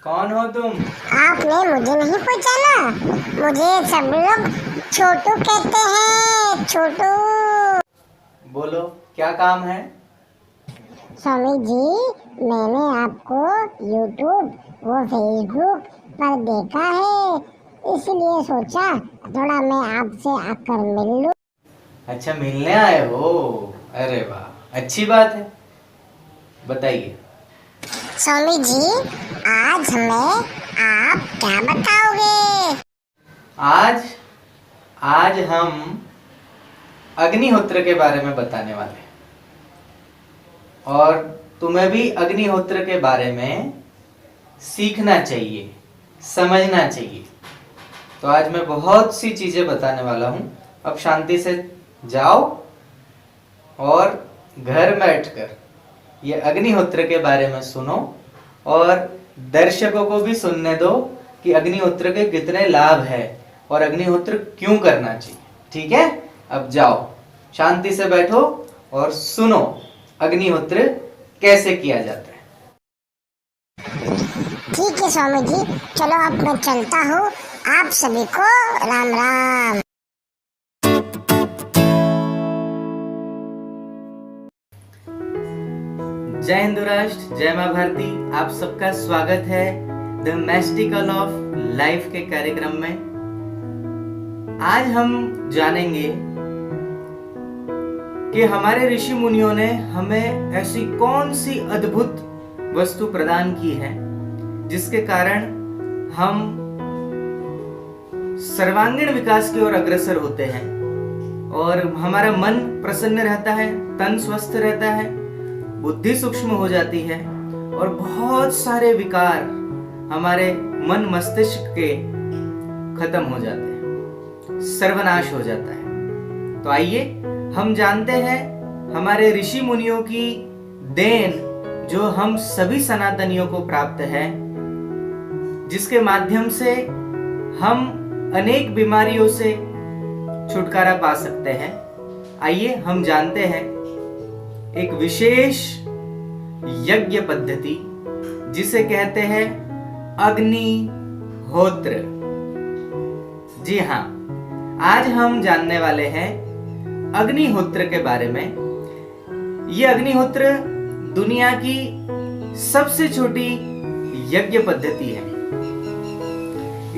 कौन हो तुम? आपने मुझे नहीं पहचाना? मुझे सब लोग छोटू कहते हैं, छोटू। बोलो, क्या काम है? स्वामी जी, मैंने आपको यूट्यूब वो फेसबुक पर देखा है, इसलिए सोचा थोड़ा मैं आपसे आकर मिल लूं। अच्छा, मिलने आए हो? अरे वाह, अच्छी बात है। बताइए। स्वामी जी, आज हमें आप क्या बताओगे? आज आज हम अग्निहोत्र के बारे में बताने वाले हैं और तुम्हें भी अग्निहोत्र के बारे में सीखना चाहिए, समझना चाहिए। तो आज मैं बहुत सी चीजें बताने वाला हूं। अब शांति से जाओ और घर बैठकर ये अग्निहोत्र के बारे में सुनो और दर्शकों को भी सुनने दो कि अग्निहोत्र के कितने लाभ है और अग्निहोत्र क्यों करना चाहिए। ठीक है? अब जाओ, शांति से बैठो और सुनो अग्निहोत्र कैसे किया जाता है। ठीक है स्वामी जी, चलो अब मैं चलता हूँ। आप सभी को राम राम। जय हिंदू राष्ट्र, जय मां भारती। आप सबका स्वागत है द मैस्टिकल ऑफ लाइफ के कार्यक्रम में। आज हम जानेंगे कि हमारे ऋषि मुनियों ने हमें ऐसी कौन सी अद्भुत वस्तु प्रदान की है जिसके कारण हम सर्वांगीण विकास की ओर अग्रसर होते हैं और हमारा मन प्रसन्न रहता है, तन स्वस्थ रहता है, बुद्धि सूक्ष्म हो जाती है और बहुत सारे विकार हमारे मन मस्तिष्क के खत्म हो जाते हैं, सर्वनाश हो जाता है। तो आइए हम जानते हैं हमारे ऋषि मुनियों की देन जो हम सभी सनातनियों को प्राप्त है, जिसके माध्यम से हम अनेक बीमारियों से छुटकारा पा सकते हैं। आइए हम जानते हैं एक विशेष यज्ञ पद्धति जिसे कहते हैं अग्निहोत्र। जी हाँ, आज हम जानने वाले हैं अग्निहोत्र के बारे में। यह अग्निहोत्र दुनिया की सबसे छोटी यज्ञ पद्धति है।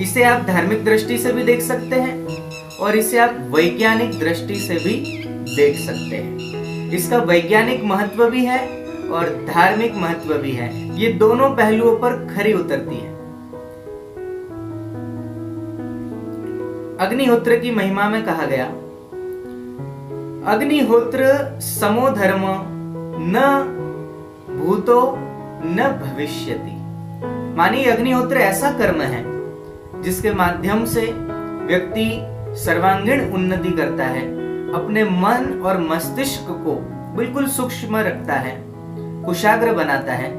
इसे आप धार्मिक दृष्टि से भी देख सकते हैं और इसे आप वैज्ञानिक दृष्टि से भी देख सकते हैं। इसका वैज्ञानिक महत्व भी है और धार्मिक महत्व भी है। ये दोनों पहलुओं पर खरी उतरती है। अग्निहोत्र की महिमा में कहा गया, अग्निहोत्र समो धर्म न भूतो न भविष्यति। मानिए अग्निहोत्र ऐसा कर्म है जिसके माध्यम से व्यक्ति सर्वांगीण उन्नति करता है, अपने मन और मस्तिष्क को बिल्कुल सूक्ष्म रखता है, कुशाग्र बनाता है।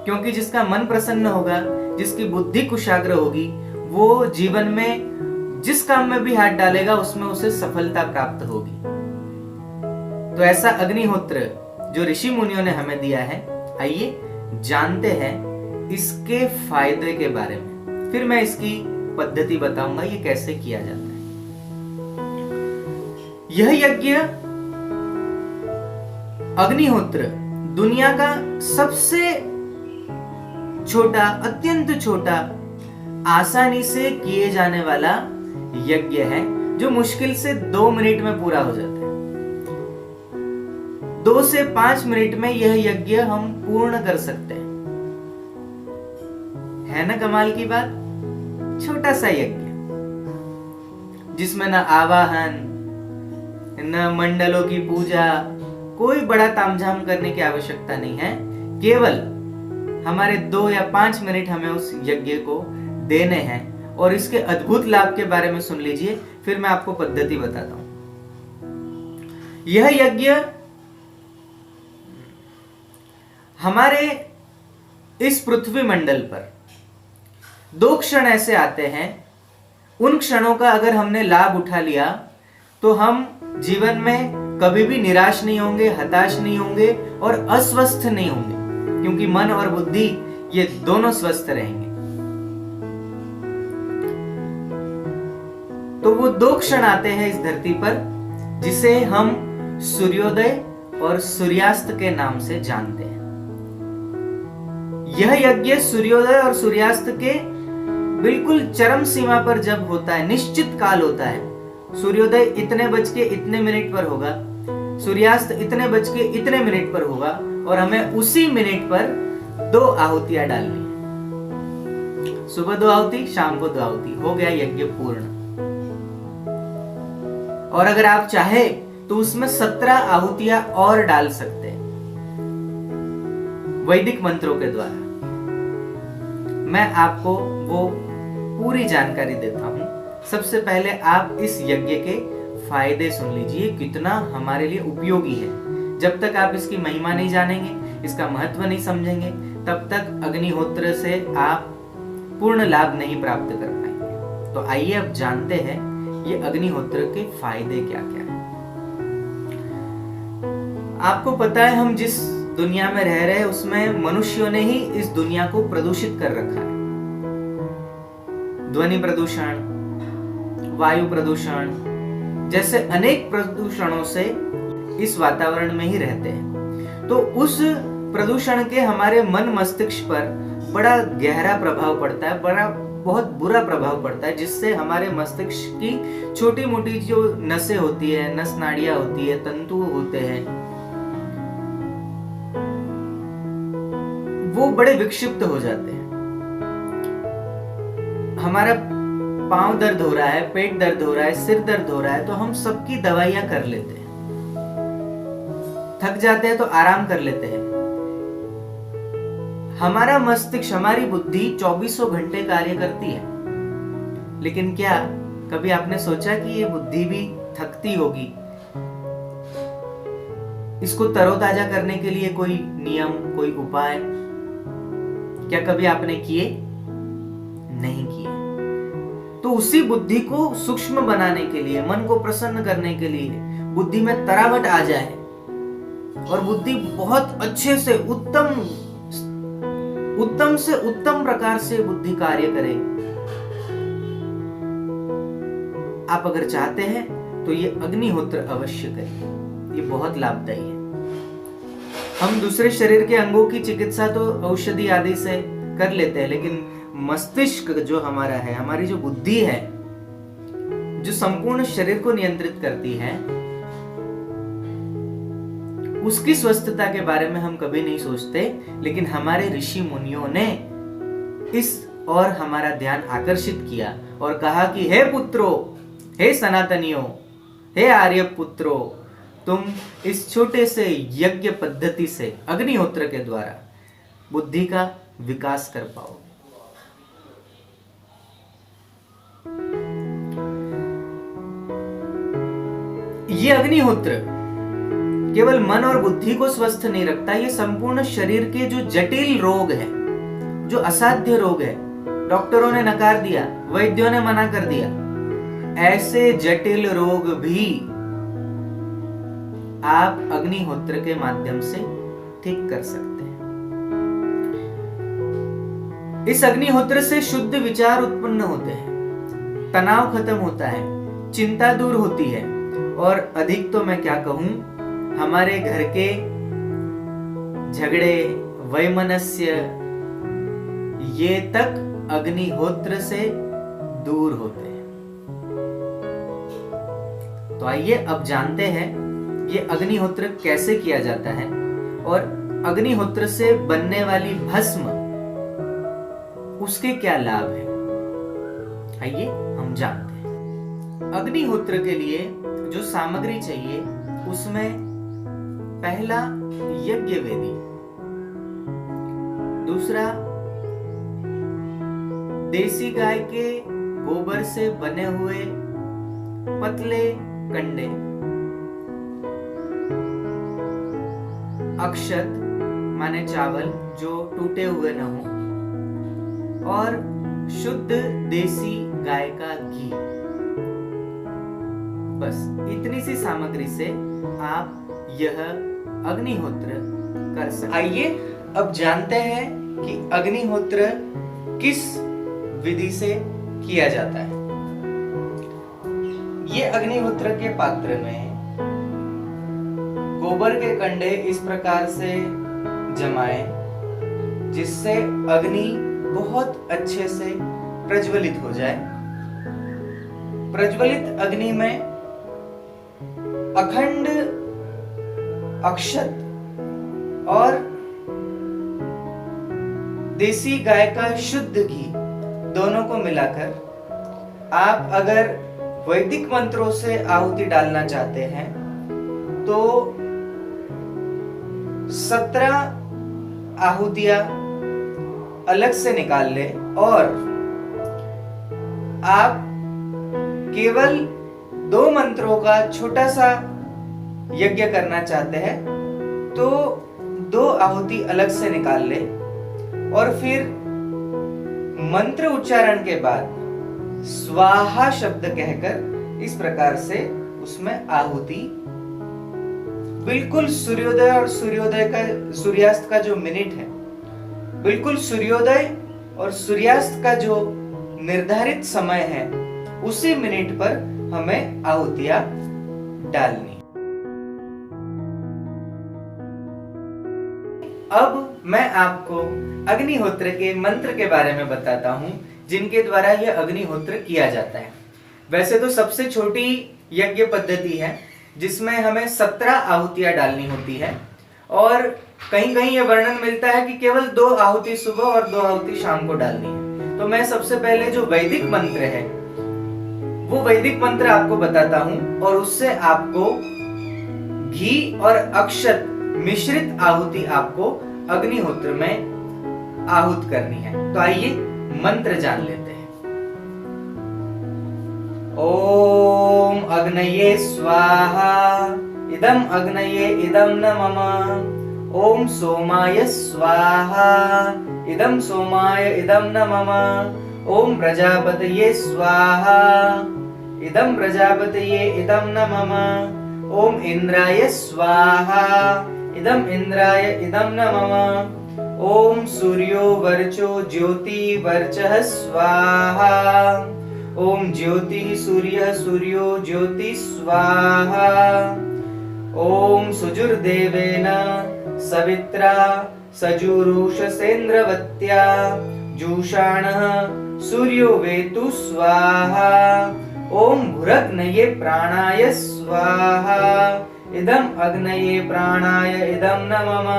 क्योंकि जिसका मन प्रसन्न होगा, जिसकी बुद्धि कुशाग्र होगी, वो जीवन में जिस काम में भी हाथ डालेगा उसमें उसे सफलता प्राप्त होगी। तो ऐसा अग्निहोत्र जो ऋषि मुनियों ने हमें दिया है, आइए जानते हैं इसके फायदे के बारे में। फिर मैं इसकी पद्धति बताऊंगा ये कैसे किया जाता है। यह यज्ञ अग्निहोत्र दुनिया का सबसे छोटा, अत्यंत छोटा, आसानी से किए जाने वाला यज्ञ है जो मुश्किल से 2 मिनट में पूरा हो जाता है। 2 से 5 मिनट में यह यज्ञ हम पूर्ण कर सकते हैं। है ना कमाल की बात? छोटा सा यज्ञ जिसमें न आवाहन, न मंडलों की पूजा, कोई बड़ा तामझाम करने की आवश्यकता नहीं है। केवल हमारे 2 या 5 मिनट हमें उस यज्ञ को देने हैं और इसके अद्भुत लाभ के बारे में सुन लीजिए, फिर मैं आपको पद्धति बताता हूं। यह यज्ञ हमारे इस पृथ्वी मंडल पर 2 क्षण ऐसे आते हैं, उन क्षणों का अगर हमने लाभ उठा लिया तो हम जीवन में कभी भी निराश नहीं होंगे, हताश नहीं होंगे और अस्वस्थ नहीं होंगे, क्योंकि मन और बुद्धि ये दोनों स्वस्थ रहेंगे। तो वो दो क्षण आते हैं इस धरती पर जिसे हम सूर्योदय और सूर्यास्त के नाम से जानते हैं। यह यज्ञ सूर्योदय और सूर्यास्त के बिल्कुल चरम सीमा पर जब होता है, निश्चित काल होता है। सूर्योदय इतने बज के इतने मिनट पर होगा, सूर्यास्त इतने बज के इतने मिनट पर होगा, और हमें उसी मिनट पर 2 आहुतियां डालनी है। सुबह 2 आहुति, शाम को 2 आहुति, हो गया यज्ञ पूर्ण। और अगर आप चाहे तो उसमें 17 आहुतियां और डाल सकते हैं वैदिक मंत्रों के द्वारा। मैं आपको वो पूरी जानकारी देता हूं। सबसे पहले आप इस यज्ञ के फायदे सुन लीजिए, कितना हमारे लिए उपयोगी है। जब तक आप इसकी महिमा नहीं जानेंगे, इसका महत्व नहीं समझेंगे, तब तक अग्निहोत्र से आप पूर्ण लाभ नहीं प्राप्त कर पाएंगे। तो आइए अब जानते हैं ये अग्निहोत्र के फायदे क्या क्या है। आपको पता है हम जिस दुनिया में रह रहे हैं उसमें मनुष्यों ने ही इस दुनिया को प्रदूषित कर रखा है। ध्वनि प्रदूषण, वायु प्रदूषण जैसे अनेक प्रदूषणों से इस वातावरण में ही रहते हैं। तो उस प्रदूषण के हमारे मन मस्तिष्क पर बड़ा गहरा प्रभाव पड़ता है, बहुत बुरा प्रभाव पड़ता है, जिससे हमारे मस्तिष्क की छोटी मोटी जो नसें होती है, नस नाड़ियां होती है, तंतु होते हैं, वो बड़े विक्षिप्त हो जाते हैं। हमारा पांव दर्द हो रहा है, पेट दर्द हो रहा है, सिर दर्द हो रहा है, तो हम सबकी दवाइयां कर लेते हैं। थक जाते हैं तो आराम कर लेते हैं। हमारा मस्तिष्क, हमारी बुद्धि 24 घंटे कार्य करती है, लेकिन क्या कभी आपने सोचा कि ये बुद्धि भी थकती होगी? इसको तरोताजा करने के लिए कोई नियम, कोई उपाय क्या कभी आपने किए? नहीं किए। तो उसी बुद्धि को सूक्ष्म बनाने के लिए, मन को प्रसन्न करने के लिए, बुद्धि में तरावट आ जाए और बुद्धि बहुत अच्छे से उत्तम प्रकार से बुद्धि कार्य करे, आप अगर चाहते हैं तो ये अग्निहोत्र अवश्य करें। ये बहुत लाभदायी है। हम दूसरे शरीर के अंगों की चिकित्सा तो औषधि आदि से कर लेते हैं, लेकिन मस्तिष्क जो हमारा है, हमारी जो बुद्धि है, जो संपूर्ण शरीर को नियंत्रित करती है, उसकी स्वस्थता के बारे में हम कभी नहीं सोचते। लेकिन हमारे ऋषि मुनियों ने इस और हमारा ध्यान आकर्षित किया और कहा कि हे पुत्रों, हे सनातनियों, हे आर्य पुत्रों, तुम इस छोटे से यज्ञ पद्धति से, अग्निहोत्र के द्वारा बुद्धि का विकास कर पाओ। ये अग्निहोत्र केवल मन और बुद्धि को स्वस्थ नहीं रखता, ये संपूर्ण शरीर के जो जटिल रोग है, जो असाध्य रोग है, डॉक्टरों ने नकार दिया, वैद्यों ने मना कर दिया, ऐसे जटिल रोग भी आप अग्निहोत्र के माध्यम से ठीक कर सकते हैं। इस अग्निहोत्र से शुद्ध विचार उत्पन्न होते हैं, तनाव खत्म होता है, चिंता दूर होती है, और अधिक तो मैं क्या कहूं, हमारे घर के झगड़े, वैमनस्य, ये तक अग्निहोत्र से दूर होते हैं। तो आइए अब जानते हैं ये अग्निहोत्र कैसे किया जाता है और अग्निहोत्र से बनने वाली भस्म, उसके क्या लाभ है। आइए हम जानते हैं। अग्निहोत्र के लिए जो सामग्री चाहिए उसमें पहला यज्ञ वेदी, दूसरा देसी गाय के गोबर से बने हुए पतले कंडे, अक्षत माने चावल जो टूटे हुए न हो, और शुद्ध देसी गाय का घी। बस इतनी सी सामग्री से आप यह अग्निहोत्र कर सकते। आइए अब जानते हैं कि अग्निहोत्र किस विधि से किया जाता है। ये अग्निहोत्र के पात्र में गोबर के कंडे इस प्रकार से जमाए जिससे अग्नि बहुत अच्छे से प्रज्वलित हो जाए। प्रज्वलित अग्नि में अखंड अक्षत और देसी गाय का शुद्ध घी दोनों को मिलाकर आप अगर वैदिक मंत्रों से आहुति डालना चाहते हैं तो 17 आहुतियां अलग से निकाल ले और आप केवल 2 मंत्रों का छोटा सा यज्ञ करना चाहते हैं तो 2 आहुति अलग से निकाल ले और फिर मंत्र उच्चारण के बाद स्वाहा शब्द कहकर इस प्रकार से उसमें आहुति बिल्कुल सूर्योदय और सूर्यास्त का जो मिनट है, बिल्कुल सूर्योदय और सूर्यास्त का जो निर्धारित समय है उसी मिनट पर हमें आहुतियां डालनी। अब मैं आपको अग्निहोत्र के मंत्र के बारे में बताता हूं जिनके द्वारा यह अग्निहोत्र किया जाता है। वैसे तो सबसे छोटी यज्ञ पद्धति है जिसमें हमें 17 आहुतियां डालनी होती है और कहीं कहीं यह वर्णन मिलता है कि केवल 2 आहुति सुबह और 2 आहुति शाम को डालनी है। तो मैं सबसे पहले जो वैदिक मंत्र है वो वैदिक मंत्र आपको बताता हूं और उससे आपको घी और अक्षत मिश्रित आहुति आपको अग्निहोत्र में आहुत करनी है। तो आइए मंत्र जान लेते हैं। ओम अग्नये स्वाहा इदम अग्नये इदम न मम। ओम सोमाय स्वाहा इदम सोमाय इदम न मम। ओम प्रजापतये स्वाहा इदम प्रजापतये इदम न मम। ओम इंद्राय स्वाहा इदम इंद्राय इदम न मम। ओम सूर्यो वर्चो ज्योति वर्चः स्वाहा। ओम ज्योति सूर्य सूर्यो ज्योति स्वाहा। ओम सुजुर्देवेन सवित्रा सजुरुषसेन्द्रवत्या जुषाणः सूर्यो वेतु स्वाहा। ओम भुरग्नये प्राणाय स्वाहा इदम अग्नये प्राणाय इदम न मम।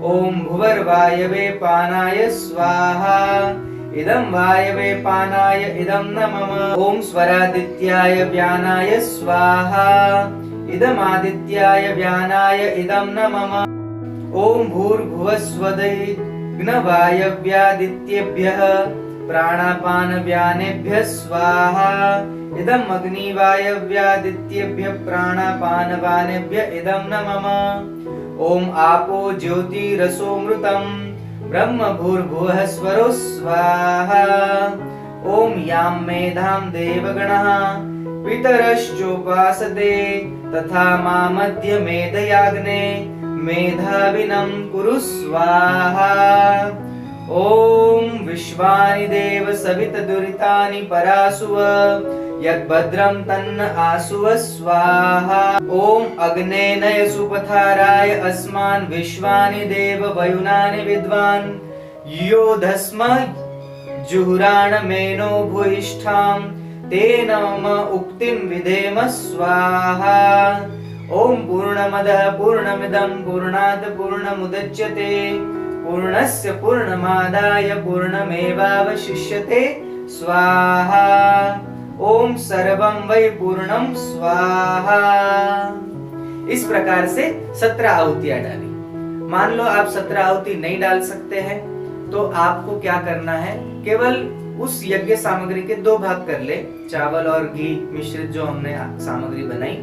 ओम भुवर्वायवे पानाय स्वाहा इदम वायवे पानाय इदम न मम। ओम स्वरादित्याय व्यानाय स्वाहा इदम आदित्याय व्यानाय इदम न मम। ओम भूर्भुवस्वदैग्नवायव्यादित्येभ्यः प्राणापान व्यानेभ्यः स्वाहा इदम अग्निवायव्यादित्येभ्यः प्राणापान वानेभ्यः इदम न मम। ओम आपो ज्योतिरसोमृतम् ब्रह्म भूर्भुवः स्वरो स्वाहा। ओम यां मेधां देवगणः पितरश्चोपासते तथा मामद्य मेधयाग्ने मेधाविनं कुरु स्वाहा। ओम विश्वानि देव सवितदुरितानि परासुव यद्भद्रं तन्न आसुव स्वाहा। ओम अग्नेनय सुपथाराय अस्मान् विश्वानि देव वयुनानि विद्वान् योधस्म जुहुराणमेनो भूयिष्ठां तेन मम उक्तिं विधेम स्वाहा। ओम पूर्णमदः पूर्णमिदं पूर्णात् पूर्णमुदच्यते पूर्णस्य पूर्णमादाय पूर्णमेवावशिष्यते स्वाहा। ओम सर्वं वै पूर्णं स्वाहा। इस प्रकार से 17 आहुतियां डाली। मान लो आप 17 आहुति नहीं डाल सकते हैं तो आपको क्या करना है, केवल उस यज्ञ सामग्री के 2 भाग कर ले, चावल और घी मिश्रित जो हमने सामग्री बनाई।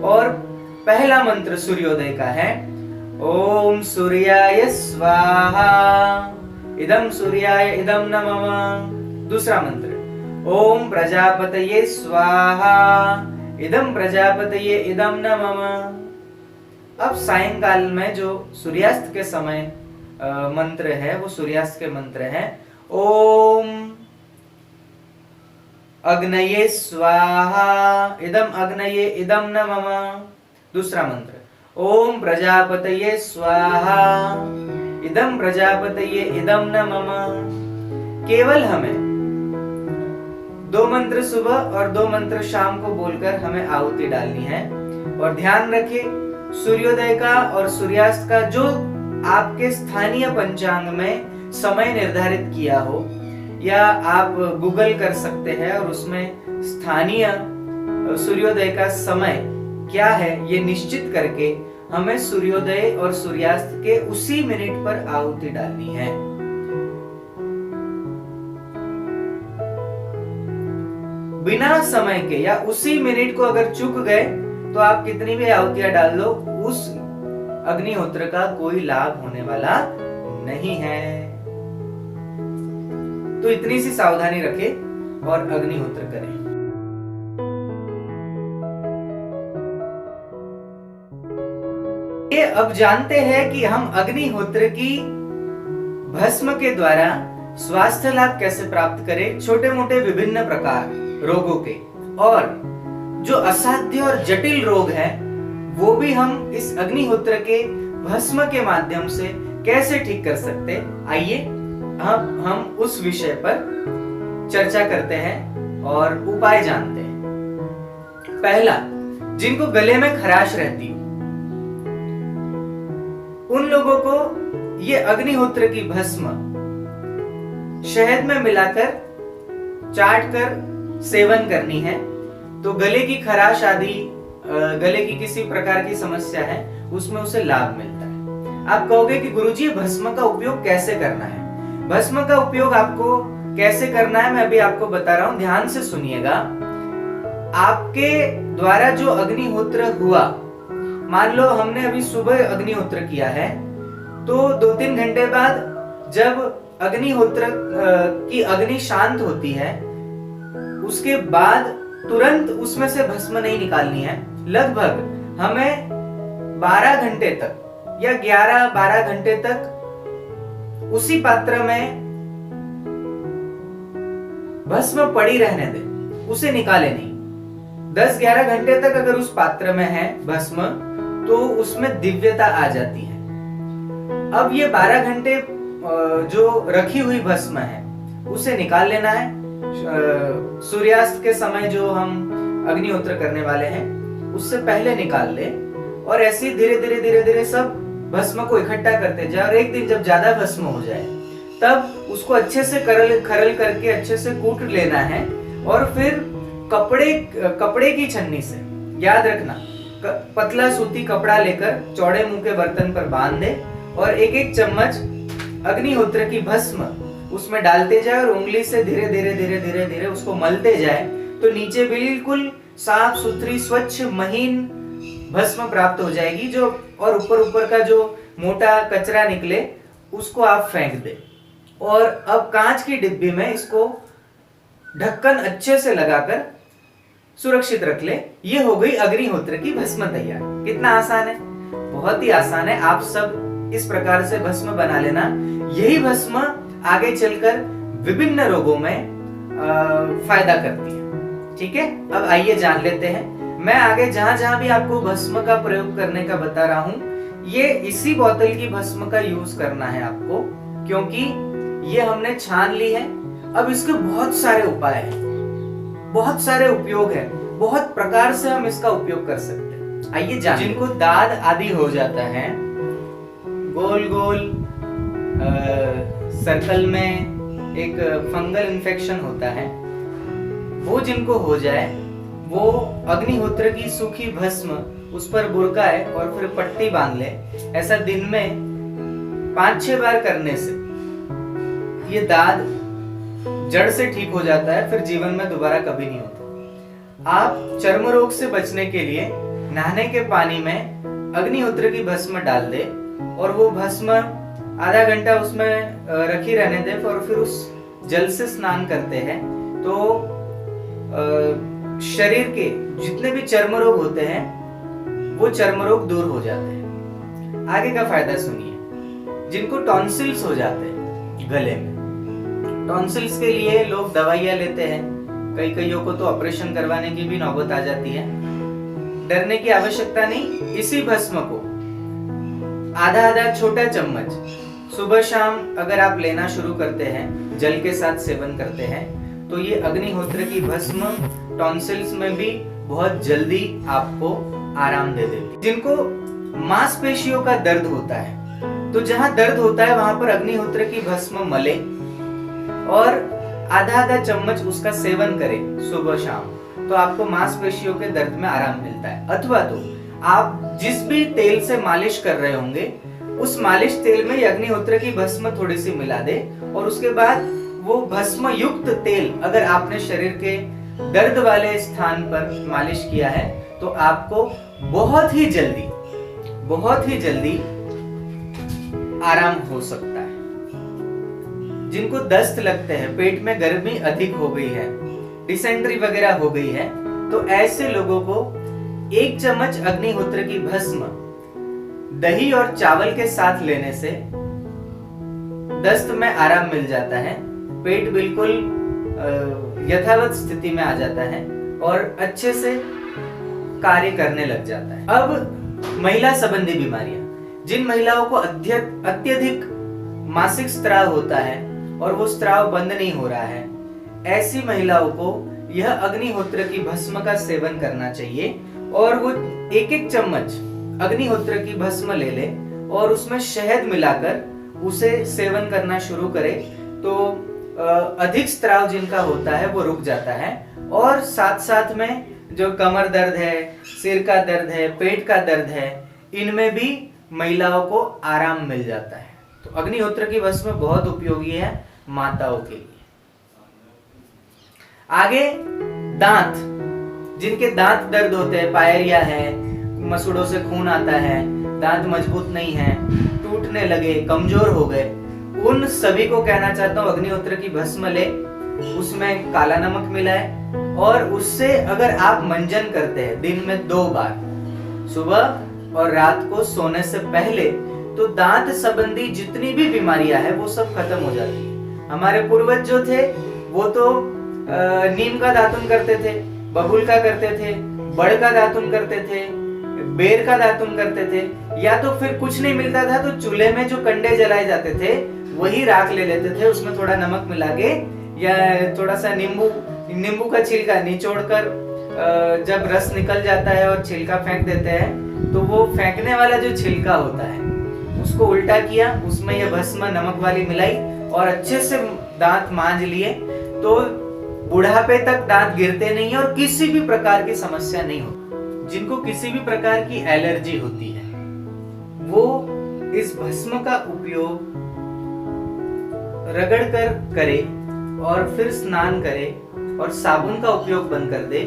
और पहला मंत्र सूर्योदय का है ओम सूर्याय स्वाहा इदम सूर्याय इदम न मम। दूसरा मंत्र ओम प्रजापतये स्वाहा इदम प्रजापतये इदम न मम। अब सायंकाल में जो सूर्यास्त के समय मंत्र है वो सूर्यास्त के मंत्र है ओम अग्नये स्वाहा, इदम अग्नये इदम न मम। दूसरा मंत्र, ओम प्रजापतये स्वाहा, इदम प्रजापतये इदम न मम। केवल हमें 2 मंत्र सुबह और 2 मंत्र शाम को बोलकर हमें आहुति डालनी है। और ध्यान रखें, सूर्योदय का और सूर्यास्त का जो आपके स्थानीय पंचांग में समय निर्धारित किया हो, या आप गूगल कर सकते हैं और उसमें स्थानीय सूर्योदय का समय क्या है ये निश्चित करके हमें सूर्योदय और सूर्यास्त के उसी मिनट पर आहुति डालनी है। बिना समय के या उसी मिनट को अगर चूक गए तो आप कितनी भी आहुतियां डाल लो, उस अग्निहोत्र का कोई लाभ होने वाला नहीं है। तो इतनी सी सावधानी रखें और अग्निहोत्र करें। ये अब जानते हैं कि हम अग्निहोत्र की भस्म के द्वारा स्वास्थ्य लाभ कैसे प्राप्त करें, छोटे मोटे विभिन्न प्रकार रोगों के, और जो असाध्य और जटिल रोग है वो भी हम इस अग्निहोत्र के भस्म के माध्यम से कैसे ठीक कर सकते। आइए अब हम उस विषय पर चर्चा करते हैं और उपाय जानते हैं। पहला, जिनको गले में खराश रहती हो उन लोगों को ये अग्निहोत्र की भस्म शहद में मिलाकर चाट कर सेवन करनी है। तो गले की खराश आदि, गले की किसी प्रकार की समस्या है, उसमें उसे लाभ मिलता है। आप कहोगे कि गुरुजी भस्म का उपयोग कैसे करना है? भस्म का उपयोग आपको कैसे करना है मैं अभी आपको बता रहा हूं, ध्यान से सुनिएगा। आपके द्वारा जो अग्निहोत्र हुआ, मान लो हमने अभी सुबह अग्निहोत्र किया है, तो 2-3 घंटे बाद जब अग्निहोत्र की अग्नि शांत होती है, उसके बाद तुरंत उसमें से भस्म नहीं निकालनी है। लगभग हमें 12 घंटे तक या 11-12 घंटे तक उसी पात्र में भस्म पड़ी रहने दें, उसे निकाले नहीं। 10-11 घंटे तक अगर उस पात्र में है भस्म तो उसमें दिव्यता आ जाती है। अब ये 12 घंटे जो रखी हुई भस्म है उसे निकाल लेना है। सूर्यास्त के समय जो हम अग्निहोत्र करने वाले हैं उससे पहले निकाल ले, और ऐसे ही धीरे धीरे सब भस्म को इकट्ठा करते जाए। और एक दिन जब ज्यादा भस्म हो जाए तब उसको अच्छे से खरल करके अच्छे से कूट लेना है, और फिर कपड़े की छन्नी से, याद रखना, पतला सूती कपड़ा लेकर चौड़े मुंह के बर्तन पर बांध दे और 1-1 चम्मच अग्निहोत्र की भस्म उसमें डालते जाए और उंगली से धीरे धीरे उसको मलते जाए, तो नीचे बिल्कुल साफ सुथरी स्वच्छ महीन भस्म प्राप्त हो जाएगी। जो और ऊपर का जो मोटा कचरा निकले उसको आप फेंक दे। और अब कांच की डिब्बी में इसको ढक्कन अच्छे से लगाकर सुरक्षित रख ले। ये हो गई अग्निहोत्र की भस्म तैयार। कितना आसान है, बहुत ही आसान है। आप सब इस प्रकार से भस्म बना लेना। यही भस्म आगे चलकर विभिन्न रोगों में फायदा करती है। ठीक है, अब आइए जान लेते हैं। मैं आगे जहां भी आपको भस्म का प्रयोग करने का बता रहा हूं, ये इसी बोतल की भस्म का यूज करना है आपको, क्योंकि ये हमने छान ली है। अब इसके बहुत सारे उपाय हैं, बहुत सारे उपयोग है, बहुत प्रकार से हम इसका उपयोग कर सकते हैं। आइए जान। जिनको दाद आदि हो जाता है, गोल गोल सर्कल में एक फंगल इन्फेक्शन होता है, वो जिनको हो जाए वो अग्निहोत्र की सूखी भस्म उस पर बुरकाए और फिर पट्टी बांध ले। ऐसा दिन में 5-6 बार करने से ये दाद जड़ से ठीक हो जाता है, फिर जीवन में दोबारा कभी नहीं होता। आप चर्म रोग से बचने के लिए नहाने के पानी में अग्निहोत्र की भस्म डाल दे और वो भस्म आधा घंटा उसमें रखी रहने दे, और फिर उस जल से स्नान करते हैं तो शरीर के जितने भी चर्म रोग होते हैं वो चर्म रोग दूर हो जाते हैं। आगे का फायदा सुनिए। जिनको टॉन्सिल्स हो जाते हैं गले में, टॉन्सिल्स के लिए लोग दवाइयां लेते हैं, कईयों को तो ऑपरेशन करवाने की भी नौबत आ जाती है। डरने की आवश्यकता नहीं। इसी भस्म को आधा आधा छोटा चम्मच सुबह शाम अगर आप लेना शुरू करते हैं, जल के साथ सेवन करते हैं, तो ये अग्निहोत्र की भस्म टॉन्सिल्स में भी बहुत जल्दी आपको आराम दे देती। जिनको मांसपेशियों का दर्द होता है, तो जहां दर्द होता है वहां पर अग्निहोत्र की भस्म मले और आधा आधा चम्मच उसका सेवन करें सुबह शाम, तो आपको मांसपेशियों के दर्द में आराम मिलता है। अथवा तो आप जिस भी तेल से मालिश कर रहे होंगे, उस मालिश तेल में अग्निहोत्र की भस्म थोड़ी सी मिला दे और उसके बाद वो भस्म युक्त तेल अगर आपने शरीर के दर्द वाले स्थान पर मालिश किया है, तो आपको बहुत ही जल्दी आराम हो सकता है। जिनको दस्त लगते हैं, पेट में गर्मी अधिक हो गई है, डिसेंट्री वगैरह हो गई है, तो ऐसे लोगों को 1 चम्मच अग्निहोत्र की भस्म दही और चावल के साथ लेने से दस्त में आराम मिल जाता है, पेट बिल्कुल यथावत स्थिति में आ जाता है और अच्छे से कार्य करने लग जाता है। अब महिला संबंधी बीमारियां, जिन महिलाओं को अत्यधिक मासिक स्त्राव होता है और वो स्त्राव बंद नहीं हो रहा है, ऐसी महिलाओं को यह अग्निहोत्र की भस्म का सेवन करना चाहिए और वो 1-1 चम्मच अग्निहोत्र की भस्म ले ले और उसमें शहद मिलाकर उसे सेवन करना शुरू करे, तो अधिक स्त्राव जिनका होता है वो रुक जाता है। और साथ साथ में जो कमर दर्द है, सिर का दर्द है, पेट का दर्द है, इनमें भी महिलाओं को आराम मिल जाता है। तो अग्निहोत्र की भस्म बहुत उपयोगी है माताओं के लिए। आगे दांत, जिनके दांत दर्द होते हैं, पायरिया है, मसूड़ों से खून आता है, दांत मजबूत नहीं है, टूटने लगे, कमजोर हो गए, उन सभी को कहना चाहता हूं अग्निहोत्र की भस्म ले, उसमें काला नमक मिलाए और उससे अगर आप मंजन करते हैं दिन में 2 बार, सुबह और रात को सोने से पहले, तो दांत संबंधी जितनी भी बीमारियां है वो सब खत्म हो जाती है। हमारे पूर्वज जो थे वो तो नीम का दातुन करते थे, बबूल का करते थे, बड़ का दातुन करते थे, बेर का दातुन करते थे, या तो फिर कुछ नहीं मिलता था तो चूल्हे में जो कंडे जलाए जाते थे वही राख ले लेते थे, उसमें थोड़ा नमक मिला के या थोड़ा सा नींबू का छिलका निचोड़कर जब रस निकल जाता है और छिलका फेंक देते हैं, तो वो फेंकने वाला जो छिलका होता है उसको उल्टा किया, उसमें यह भस्म नमक वाली मिलाई और अच्छे से दांत मांज लिए, तो बुढ़ापे तक दांत गिरते नहीं और किसी भी प्रकार की समस्या नहीं होती। जिनको किसी भी प्रकार की एलर्जी होती है वो इस भस्म का उपयोग रगड़ कर करे और फिर स्नान करे और साबुन का उपयोग बंद कर दे,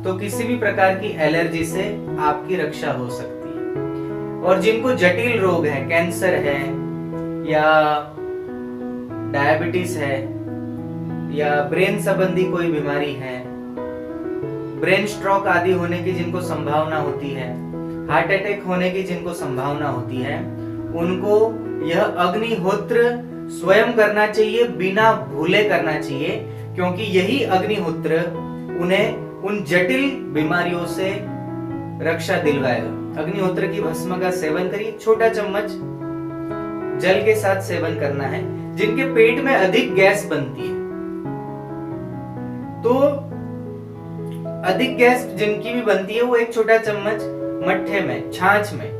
तो किसी भी प्रकार की एलर्जी से आपकी रक्षा हो सकती है। और जिनको जटिल रोग है, कैंसर है या डायबिटीज है या ब्रेन संबंधी कोई बीमारी है, ब्रेन स्ट्रोक आदि होने की जिनको संभावना होती है, हार्ट अटैक होने की जिनको संभावना होती है, उनको यह अग्निहोत्र स्वयं करना चाहिए, बिना भूले करना चाहिए, क्योंकि यही अग्निहोत्र उन्हें उन जटिल बीमारियों से रक्षा दिलवाएगा। अग्निहोत्र की भस्म का सेवन करिए, छोटा चम्मच जल के साथ सेवन करना है। जिनके पेट में अधिक गैस बनती है, तो अधिक गैस जिनकी भी बनती है वो 1 छोटा चम्मच मट्ठे में, छाछ में,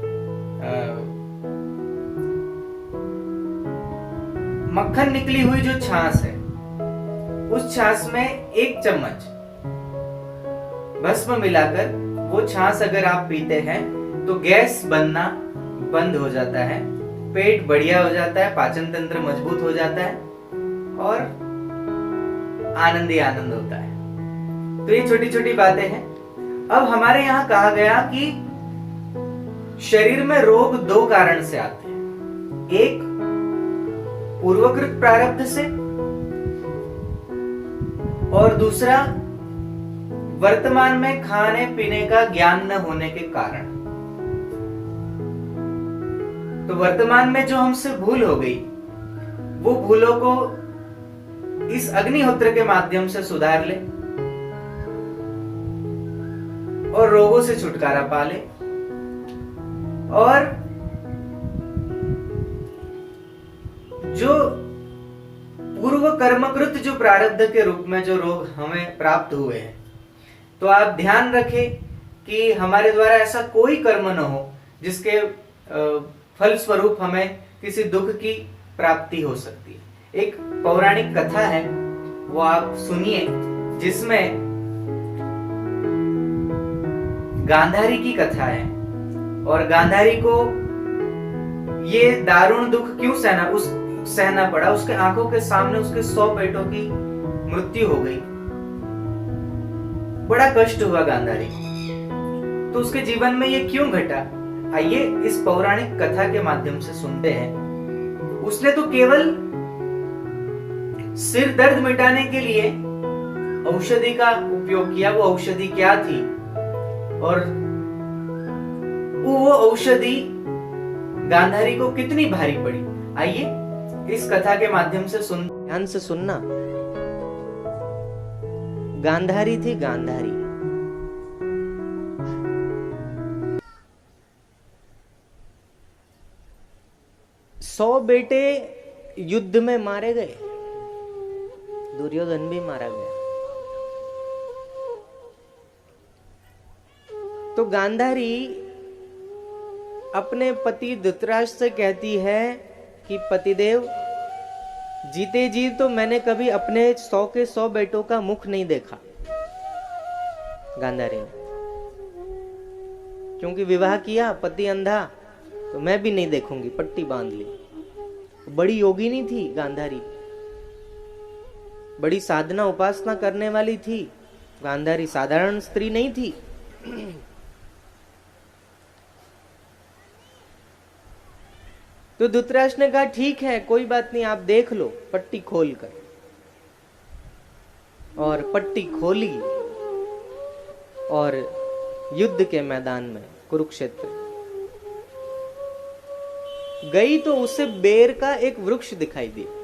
मक्खन निकली हुई जो छाछ है, उस छाछ में 1 चम्मच भस्म मिलाकर वो छाछ अगर आप पीते हैं तो गैस बनना बंद हो जाता है, पेट बढ़िया हो जाता है, पाचन तंत्र मजबूत हो जाता है और आनंद ही आनंद होता है। तो ये छोटी छोटी बातें हैं। अब हमारे यहाँ कहा गया कि शरीर में रोग 2 कारण से आते हैं, एक पूर्वकृत प्रारब्ध से और दूसरा वर्तमान में खाने पीने का ज्ञान न होने के कारण। तो वर्तमान में जो हमसे भूल हो गई, वो भूलों को इस अग्निहोत्र के माध्यम से सुधार ले और रोगों से छुटकारा पा ले, और जो पूर्व कर्मकृत जो प्रारब्ध के रूप में जो रोग हमें प्राप्त हुए हैं, तो आप ध्यान रखें कि हमारे द्वारा ऐसा कोई कर्म न हो जिसके फल स्वरूप हमें किसी दुख की प्राप्ति हो सकती है। एक पौराणिक कथा है, वो आप सुनिए, जिसमें गांधारी की कथा है, और गांधारी को ये दारुण दुख क्यों सहना पड़ा। उसके आंखों के सामने उसके 100 बेटों की मृत्यु हो गई, बड़ा कष्ट हुआ गांधारी। तो उसके जीवन में ये क्यों घटा, आइए इस पौराणिक कथा के माध्यम से सुनते हैं। उसने तो केवल सिर दर्द मिटाने के लिए औषधि का उपयोग किया। वो औषधि क्या थी और वो औषधि गांधारी को कितनी भारी पड़ी, आइए इस कथा के माध्यम से ध्यान से सुनना। गांधारी थी गांधारी। 100 बेटे युद्ध में मारे गए, दुर्योधन भी मारा गया। तो गांधारी अपने पति धृतराष्ट्र से कहती है कि पतिदेव, जीते जी तो मैंने कभी अपने 100 के 100 बेटों का मुख नहीं देखा। गांधारी ने, क्योंकि विवाह किया, पति अंधा, तो मैं भी नहीं देखूंगी, पट्टी बांध ली। बड़ी योगिनी थी गांधारी, बड़ी साधना उपासना करने वाली थी गांधारी, साधारण स्त्री नहीं थी। तो धृतराष्ट्र ने कहा ठीक है, कोई बात नहीं, आप देख लो पट्टी खोल कर। और पट्टी खोली और युद्ध के मैदान में कुरुक्षेत्र गई तो उसे बेर का एक वृक्ष दिखाई दिया।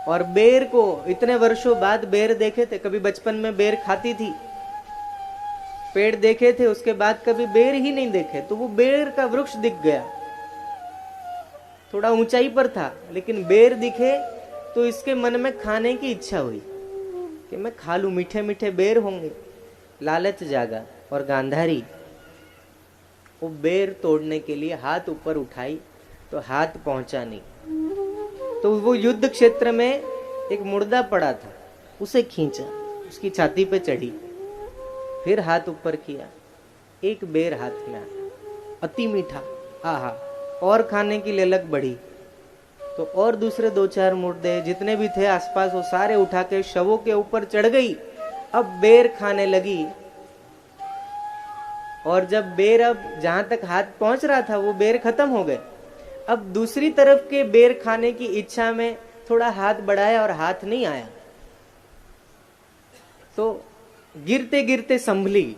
और बेर को इतने वर्षों बाद बेर देखे थे, कभी बचपन में बेर खाती थी, पेड़ देखे थे, उसके बाद कभी बेर ही नहीं देखे। तो वो बेर का वृक्ष दिख गया, थोड़ा ऊंचाई पर था, लेकिन बेर दिखे तो इसके मन में खाने की इच्छा हुई कि मैं खा लूं, मीठे मीठे बेर होंगे, लालच जागा। और गांधारी वो बेर तोड़ने के लिए हाथ ऊपर उठाई तो हाथ पहुंचा नहीं। तो वो युद्ध क्षेत्र में एक मुर्दा पड़ा था, उसे खींचा, उसकी छाती पे चढ़ी, फिर हाथ ऊपर किया, एक बेर हाथ में आया, अति मीठा, आहा, और खाने की ललक बढ़ी। तो और दूसरे 2-4 मुर्दे जितने भी थे आसपास, वो सारे उठा के शवों के ऊपर चढ़ गई। अब बेर खाने लगी, और जब बेर, अब जहां तक हाथ पहुंच रहा था वो बेर खत्म हो गए। अब दूसरी तरफ के बेर खाने की इच्छा में थोड़ा हाथ बढ़ाया और हाथ नहीं आया, तो गिरते गिरते संभली,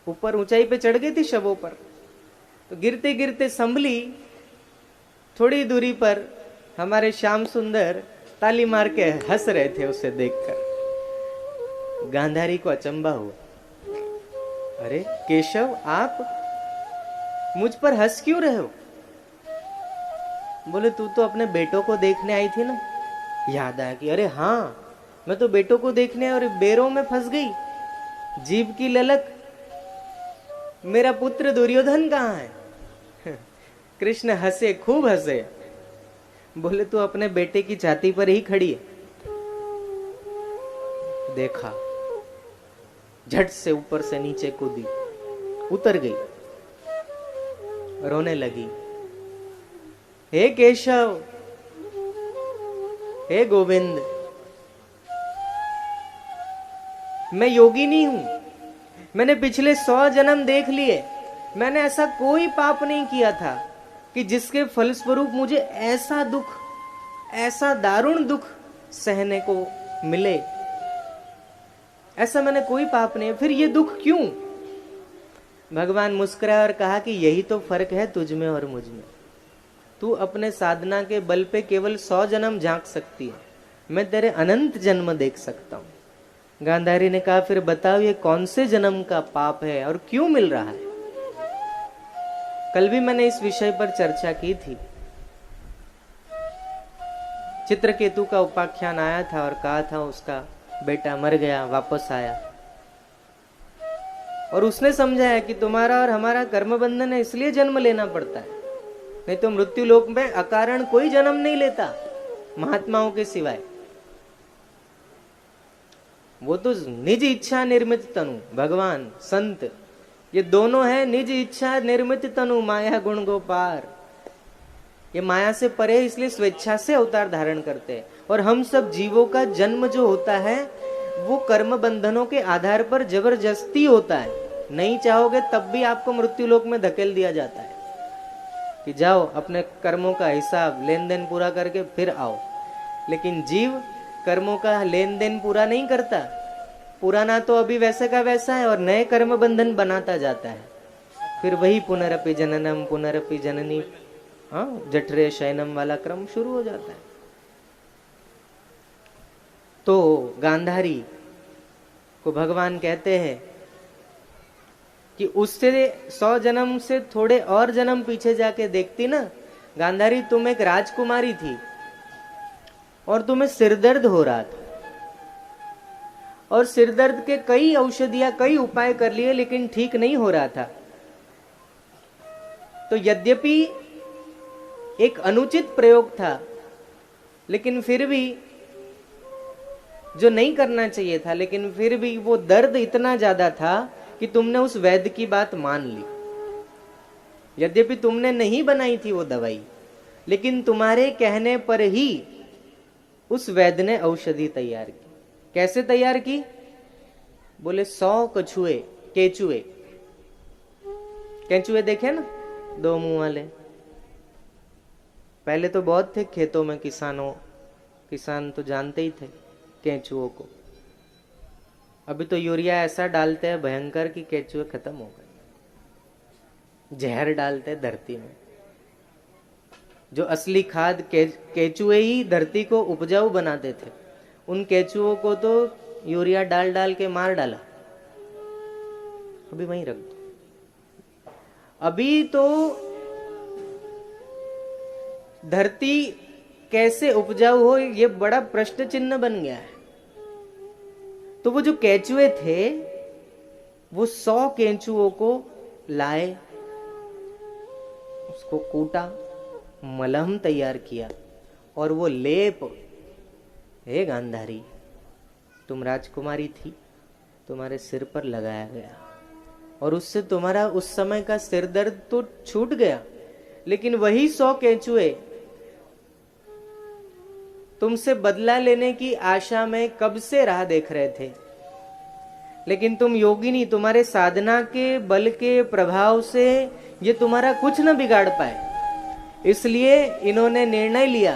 ऊपर ऊंचाई पे चढ़ गई थी शवों पर, तो गिरते गिरते संभली। थोड़ी दूरी पर हमारे श्याम सुंदर ताली मार के हंस रहे थे उसे देखकर। गांधारी को अचंभा हुआ, अरे केशव, आप मुझ पर हंस क्यों रहे हो? बोले तू तो अपने बेटों को देखने आई थी ना। याद आया कि अरे हाँ, मैं तो बेटों को देखने और बेरों में फंस गई, जीभ की ललक। मेरा पुत्र दुर्योधन कहाँ है? कृष्ण हंसे, खूब हंसे। बोले तू अपने बेटे की छाती पर ही खड़ी है। देखा, झट से ऊपर से नीचे कूदी, उतर गई, रोने लगी। हे केशव, हे गोविंद, मैं योगिनी हूं, मैंने पिछले 100 जन्म देख लिए, मैंने ऐसा कोई पाप नहीं किया था कि जिसके फलस्वरूप मुझे ऐसा दुख, ऐसा दारुण दुख सहने को मिले। ऐसा मैंने कोई पाप नहीं है, फिर ये दुख क्यों? भगवान मुस्कुराए और कहा कि यही तो फर्क है तुझ में और मुझ में। तू अपने साधना के बल पे केवल 100 जन्म झांक सकती है, मैं तेरे अनंत जन्म देख सकता हूं। गांधारी ने कहा फिर बताओ ये कौन से जन्म का पाप है और क्यों मिल रहा है। कल भी मैंने इस विषय पर चर्चा की थी। चित्रकेतु का उपाख्यान आया था और कहा था उसका बेटा मर गया, वापस आया और उसने समझाया कि तुम्हारा और हमारा कर्म बंधन है, इसलिए जन्म लेना पड़ता है, नहीं तो मृत्यु लोक में अकारण कोई जन्म नहीं लेता महात्माओं के सिवाय। वो तो निज इच्छा निर्मित तनु, भगवान संत ये दोनों है निज इच्छा निर्मित तनु, माया गुण गोपार। ये माया से परे इसलिए स्वेच्छा से अवतार धारण करते हैं। और हम सब जीवों का जन्म जो होता है वो कर्म बंधनों के आधार पर जबरदस्ती होता है। नहीं चाहोगे तब भी आपको मृत्यु लोक में धकेल दिया जाता है कि जाओ अपने कर्मों का हिसाब लेन देन पूरा करके फिर आओ। लेकिन जीव कर्मों का लेन देन पूरा नहीं करता, पुराना तो अभी वैसे का वैसा है और नए कर्म बंधन बनाता जाता है। फिर वही पुनरपि जननम पुनरपि जननी, जठरे शयनम वाला क्रम शुरू हो जाता है। तो गांधारी को भगवान कहते हैं कि उससे 100 जन्म से थोड़े और जन्म पीछे जाके देखती ना गांधारी, तुम एक राजकुमारी थी और तुम्हें सिरदर्द हो रहा था और सिरदर्द के कई औषधियां कई उपाय कर लिए लेकिन ठीक नहीं हो रहा था। तो यद्यपि एक अनुचित प्रयोग था लेकिन फिर भी जो नहीं करना चाहिए था, लेकिन फिर भी वो दर्द इतना ज्यादा था कि तुमने उस वैद्य की बात मान ली। यद्यपि तुमने नहीं बनाई थी वो दवाई, लेकिन तुम्हारे कहने पर ही उस वैद्य ने औषधि तैयार की। कैसे तैयार की? बोले 100 कछुए केचुए, केचुए देखे ना 2 मुंह वाले, पहले तो बहुत थे खेतों में, किसान तो जानते ही थे केचुओं को। अभी तो यूरिया ऐसा डालते हैं भयंकर कि केचुए खत्म हो गए। जहर डालते हैं धरती में। जो असली खाद केचुए ही धरती को उपजाऊ बनाते थे, उन केचुओं को तो यूरिया डाल डाल के मार डाला। अभी वहीं रख दो। अभी तो धरती कैसे उपजाऊ हो ये बड़ा प्रश्न चिन्ह बन गया है। तो वो जो केचुए थे वो 100 केचुओं को लाए, उसको कूटा, मलहम तैयार किया और वो लेप, हे गांधारी तुम राजकुमारी थी, तुम्हारे सिर पर लगाया गया और उससे तुम्हारा उस समय का सिर दर्द तो छूट गया। लेकिन वही 100 केचुए तुमसे बदला लेने की आशा में कब से राह देख रहे थे, लेकिन तुम योगिनी, तुम्हारे साधना के बल के प्रभाव से ये तुम्हारा कुछ न बिगाड़ पाए। इसलिए इन्होंने निर्णय लिया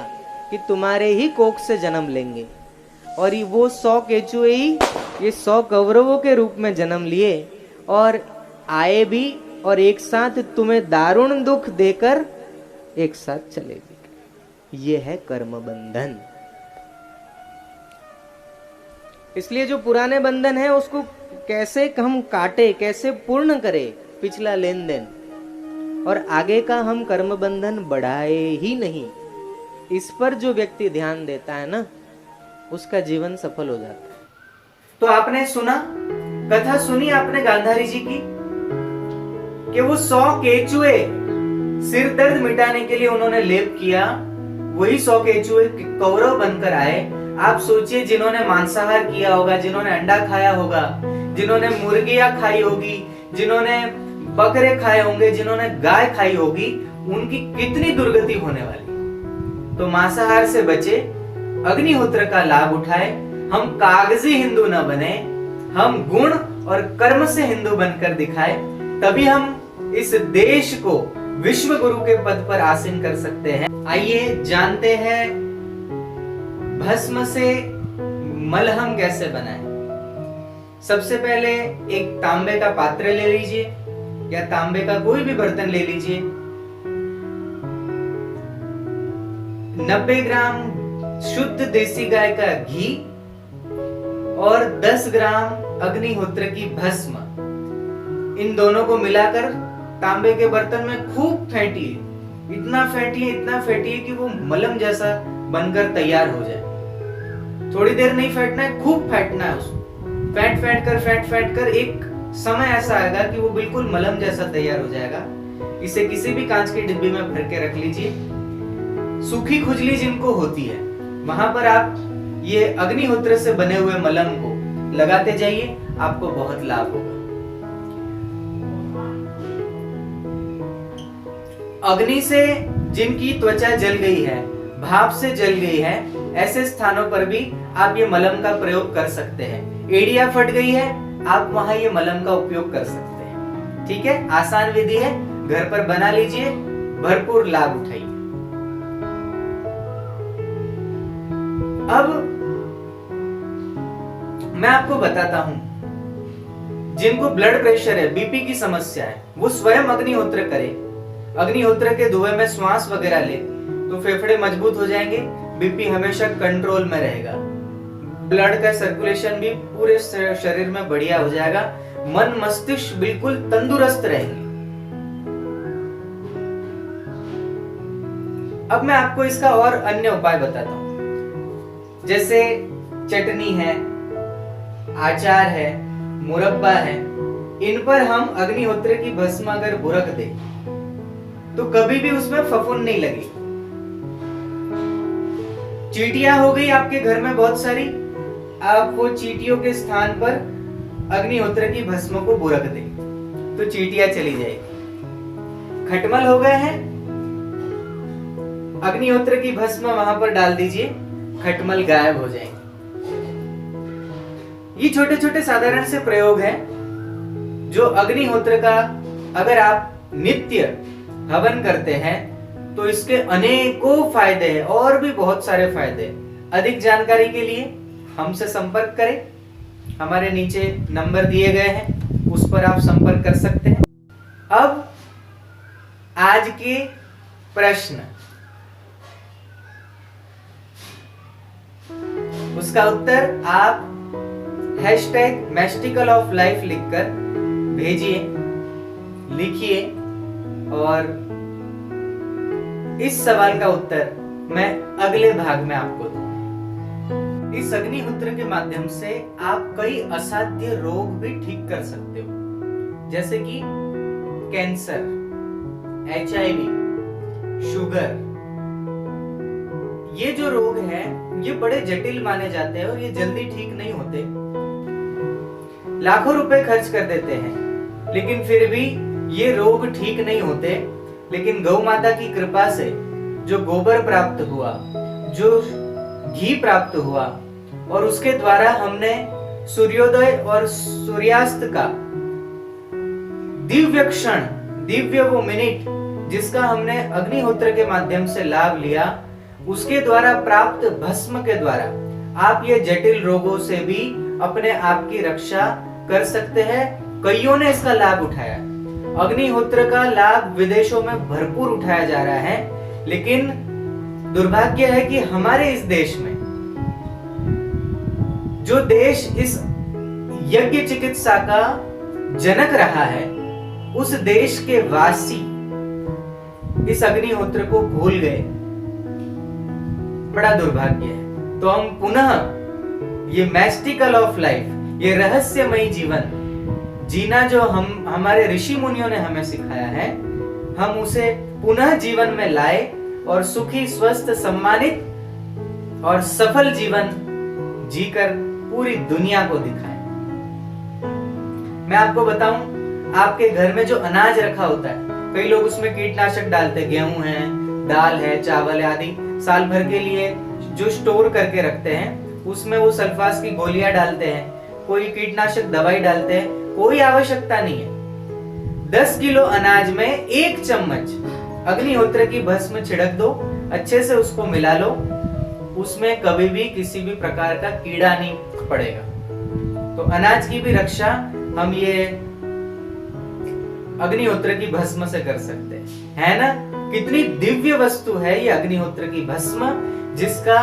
कि तुम्हारे ही कोख से जन्म लेंगे। और वो 100 केचुए ही ये 100 कौरवों के रूप में जन्म लिए और आए भी और एक साथ तुम्हें दारुण दुख देकर एक साथ चले भी। ये है कर्म बंधन। इसलिए जो पुराने बंधन है उसको कैसे हम काटे, कैसे पूर्ण करें पिछला लेन देन, और आगे का हम कर्म बंधन बढ़ाए ही नहीं, इस पर जो व्यक्ति ध्यान देता है ना उसका जीवन सफल हो जाता है। तो आपने सुना, कथा सुनी आपने गांधारी जी की कि वो 100 केचुए सिर दर्द मिटाने के लिए उन्होंने लेप किया। वही 100 केचुए कौरव बनकर आए। आप सोचिए, जिन्होंने मांसाहार किया होगा, जिन्होंने अंडा खाया होगा, जिन्होंने मुर्गियां खाई होगी, जिन्होंने बकरे खाए होंगे, जिन्होंने गाय खाई होगी, उनकी कितनी दुर्गति होने वाली। तो मांसाहार से बचे, अग्निहोत्र का लाभ उठाए। हम कागजी हिंदू न बने, हम गुण और कर्म से हिंदू बनकर दिखाए, तभी हम इस देश को विश्व गुरु के पद पर आसीन कर सकते हैं। आइए जानते हैं भस्म से मलहम कैसे बनाएं। सबसे पहले एक तांबे का पात्र ले लीजिए या तांबे का कोई भी बर्तन ले लीजिए। 90 ग्राम शुद्ध देसी गाय का घी और 10 ग्राम अग्निहोत्र की भस्म, इन दोनों को मिलाकर तांबे के बर्तन में खूब फेंटिए। इतना फेंटिए कि वो मलम जैसा बनकर तैयार हो जाए। थोड़ी देर नहीं फेंटना है, खूब फेंटना है उसको। फेंट कर एक समय ऐसा आएगा कि वो बिल्कुल मलम जैसा तैयार हो जाएगा। इसे किसी भी कांच की डिब्बी में भर के रख लीजिए। सूखी खुजली जिनको होती है, वहां पर आप ये अग्निहोत्र से बने हुए मलम को लगाते जाइए, आपको बहुत लाभ होगा। अग्नि से जिनकी त्वचा जल गई है, भाप से जल गई है, ऐसे स्थानों पर भी आप ये मलम का प्रयोग कर सकते हैं। एड़िया फट गई है, आप वहां ये मलम का उपयोग कर सकते हैं। ठीक है, आसान विधि है, घर पर बना लीजिए, भरपूर लाभ उठाइए। अब मैं आपको बताता हूं, जिनको ब्लड प्रेशर है, बीपी की समस्या है, वो स्वयं अग्निहोत्र करे। अग्निहोत्र के धुएं में श्वास वगैरह ले तो फेफड़े मजबूत हो जाएंगे, बीपी हमेशा कंट्रोल में रहेगा, ब्लड का सर्कुलेशन भी पूरे शरीर में बढ़िया हो जाएगा, मन मस्तिष्क बिल्कुल तंदुरुस्त रहेंगे। अब मैं आपको इसका और अन्य उपाय बताता हूं, जैसे चटनी है, आचार है, मुरब्बा है, इन पर हम अग्निहोत्र की भस्म अगर बुरक दे तो कभी भी उसमें फफूंद नहीं लगी। चींटियां हो गई आपके घर में बहुत सारी, आप वो चींटियों के स्थान पर अग्निहोत्र की भस्म को बुरक दे तो चींटियां चली जाएगी। खटमल हो गए हैं, अग्निहोत्र की भस्म वहां पर डाल दीजिए, खटमल गायब हो जाएंगे। ये छोटे छोटे साधारण से प्रयोग हैं जो अग्निहोत्र का अगर आप नित्य हवन करते हैं तो इसके अनेकों फायदे हैं, और भी बहुत सारे फायदे। अधिक जानकारी के लिए हमसे संपर्क करें, हमारे नीचे नंबर दिए गए हैं, उस पर आप संपर्क कर सकते हैं। अब आज के प्रश्न, उसका उत्तर आप #मैस्टिकल ऑफ लाइफ लिखकर भेजिए, लिखिए, और इस सवाल का उत्तर मैं अगले भाग में आपको दूंगा। इस अग्निहोत्र के माध्यम से आप कई असाध्य रोग भी ठीक कर सकते हो, जैसे कि कैंसर, HIV, शुगर। ये जो रोग हैं, ये बड़े जटिल माने जाते हैं और ये जल्दी ठीक नहीं होते। लाखों रुपए खर्च कर देते हैं, लेकिन फिर भी ये रोग ठीक नहीं होते। लेकिन गौ माता की कृपा से जो गोबर प्राप्त हुआ, जो घी प्राप्त हुआ, और उसके द्वारा हमने सूर्योदय और सूर्यास्त का दिव्य क्षण, दिव्य वो मिनट जिसका हमने अग्निहोत्र के माध्यम से लाभ लिया, उसके द्वारा प्राप्त भस्म के द्वारा आप ये जटिल रोगों से भी अपने आप की रक्षा कर सकते हैं। कईयों ने इसका लाभ उठाया। अग्निहोत्र का लाभ विदेशों में भरपूर उठाया जा रहा है, लेकिन दुर्भाग्य है कि हमारे इस देश में, जो देश इस यज्ञ चिकित्सा का जनक रहा है, उस देश के वासी इस अग्निहोत्र को भूल गए। बड़ा दुर्भाग्य है। तो हम पुनः ये मैस्टिकल ऑफ लाइफ, ये रहस्यमयी जीवन जीना जो हमारे ऋषि मुनियों ने हमें सिखाया है, हम उसे पुनः जीवन में लाए और सुखी, स्वस्थ, सम्मानित और सफल जीवन जीकर पूरी दुनिया को दिखाएं। मैं आपको बताऊं, आपके घर में जो अनाज रखा होता है, कई लोग उसमें कीटनाशक डालते हैं, गेहूं है, दाल है, चावल है आदि, साल भर के लिए जो स्टोर करके रखते हैं, उसमें वो सल्फास की गोलियां डालते हैं, कोई कीटनाशक दवाई डालते हैं। कोई आवश्यकता नहीं है। 10 किलो अनाज में 1 चम्मच अग्निहोत्र की भस्म छिड़क दो, अच्छे से उसको मिला लो, उसमें कभी भी किसी भी प्रकार का कीड़ा नहीं पड़ेगा। तो अनाज की भी रक्षा हम ये अग्निहोत्र की भस्म से कर सकते हैं, है ना? कितनी दिव्य वस्तु है ये अग्निहोत्र की भस्म, जिसका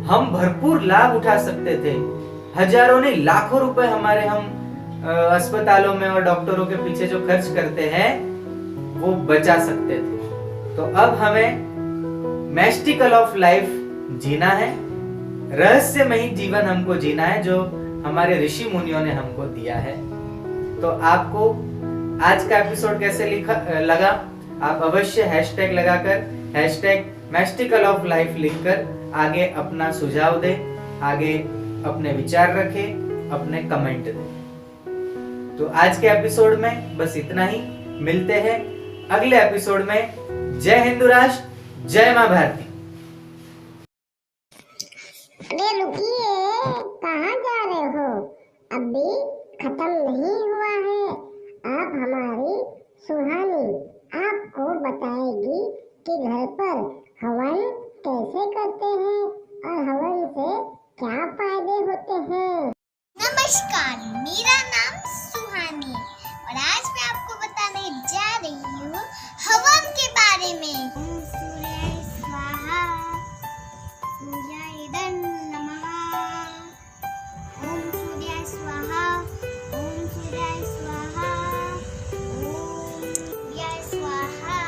हम भरपूर लाभ उठा सकते थे हजारों नहीं लाखों रुपए हमारे हम अस्पतालों में और डॉक्टरों के पीछे जो खर्च करते हैं वो बचा सकते थे। तो अब हमें मैस्टिकल ऑफ लाइफ जीना है, रहस्यमयी जीवन हमको जीना है जो हमारे ऋषि मुनियों ने हमको दिया है। तो आपको आज का एपिसोड कैसे लगा? आप अवश्य हैशटैग लगाकर #मैस्टिकल ऑफ लाइफ लिखकर आगे अपना सुझाव दे, आगे अपने विचार रखे, अपने कमेंट दे। तो आज के एपिसोड में बस इतना ही। मिलते हैं अगले एपिसोड में। जय हिंदू राष्ट्र, जय मां भारती। अरे रुकिए, कहाँ जा रहे हो? अभी खत्म नहीं हुआ है। अब हमारी सुहानी आपको बताएगी कि घर पर हवन कैसे करते हैं और हवन से क्या फायदे होते हैं। नमस्कार, मेरा नाम सुहानी और आज मैं आपको बताने जा रही हूँ हवन के बारे में। ओम सूर्याय स्वाहा, सूर्याय नमः। ओम सूर्याय स्वाहा, ओम सूर्याय स्वाहा, ओम सूर्याय स्वाहा,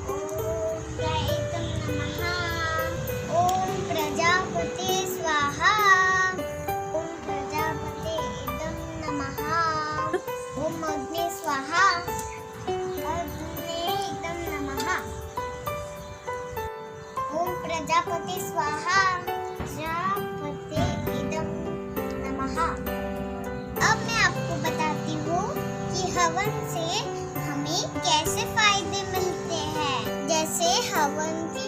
ओम सूर्याय नमः। ओम प्रजापते स्वाहा, ओम प्रजापते नमः। ओम अग्ने स्वाहा, अग्ने नमः। ओम प्रजापते स्वाहा, प्रजापते नमः। अब मैं आपको बताती हूँ कि हवन से हमें कैसे फायदे मिलते हैं। जैसे हवन की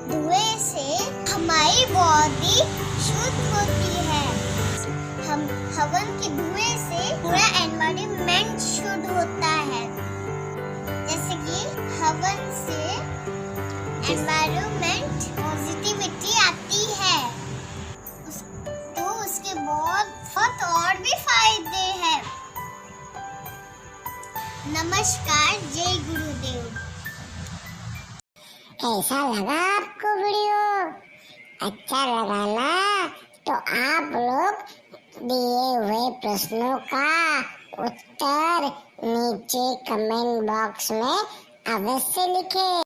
धुएं से हमारी बॉडी शुद्ध होती है। हम हवन के धुएं से पूरा एनवायरनमेंट शुद्ध होता है। जैसे कि हवन से एनवायरनमेंट पॉजिटिविटी आती है। तो उसके बहुत और भी फायदे हैं। नमस्कार, जय गुरुदेव। कैसा लगा आपको वीडियो? अच्छा लगा ना? तो आप लोग दिए हुए प्रश्नों का उत्तर नीचे कमेंट बॉक्स में अवश्य लिखें।